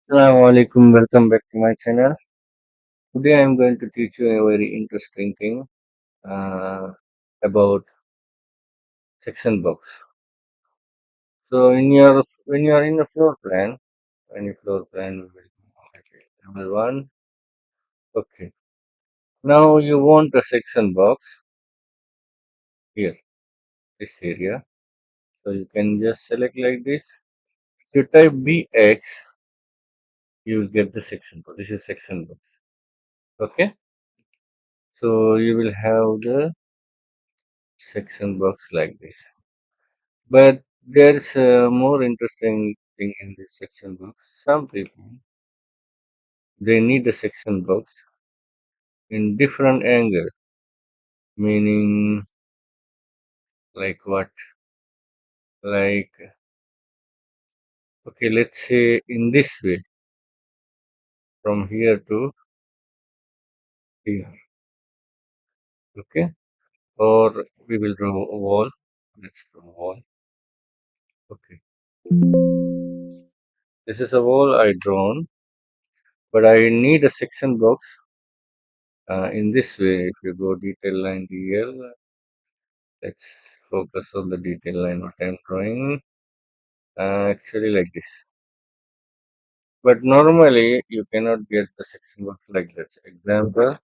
Assalamu alaikum, welcome back to my channel. Today I am going to teach you a very interesting thing uh, about section box. So when you are in a floor plan, any floor plan we will okay, number one. Okay. Now you want a section box here, this area. So you can just select like this. If you type BX, you will get the section box. This is section box. Okay. So you will have the section box like this. But there's a more interesting thing in this section box. Some people they need a section box in different angle, meaning like what? Like okay, let's say in this way, from here to here. Okay, or we will draw a wall. Let's draw a wall. Okay, this is a wall I drawn, but I need a section box in this way. If you go detail line DL, let's focus on the detail line what I'm drawing. Actually like this. But normally you cannot get the section box like that. Example,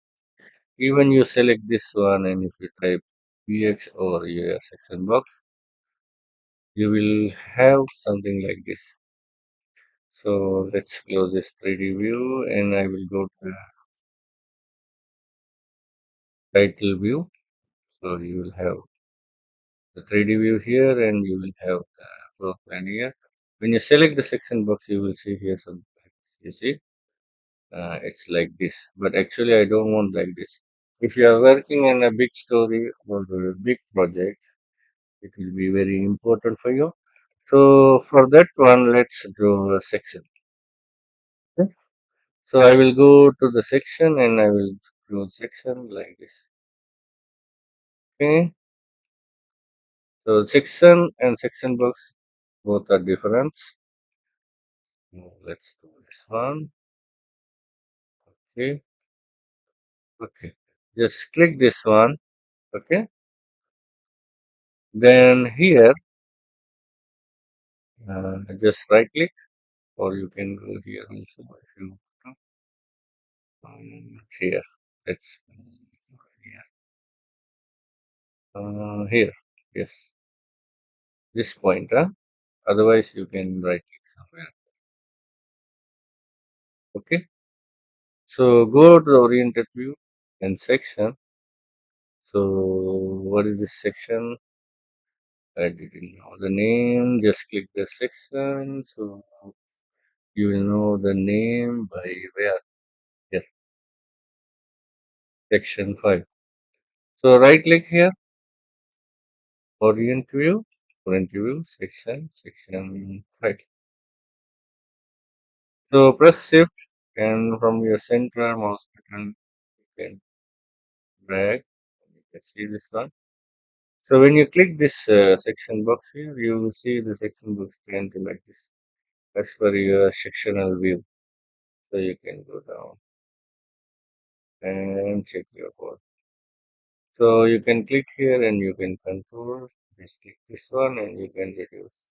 even you select this one and if you type PX over your section box, you will have something like this. So let's close this 3D view and I will go to title view. So you will have the 3D view here and you will have the floor plan here. When you select the section box, you will see here something like this. You see? It's like this, but actually I don't want like this. If you are working in a big story or a big project, it will be very important for you. So for that one, let's draw a section. Okay? So I will go to the section and I will draw a section like this. Okay. So section and section box both are different. Now, let's do this one. Okay. Okay. Just click this one. Okay. Then here, just right click or you can go here also if you here. Let's here. Yes, this point. Otherwise, you can right click somewhere. Okay. So go to the oriented view and section. So what is this section? I didn't know the name. Just click the section. So you will know the name by where. Yes, section 5. So right click here. Orient view, section 5. So press shift and from your center mouse button you can drag. You can see this one. So when you click this section box here, you will see the section box tend to like this. That's for your sectional view. So you can go down and check your code. So you can click here and you can control. Just click this one and you can reduce.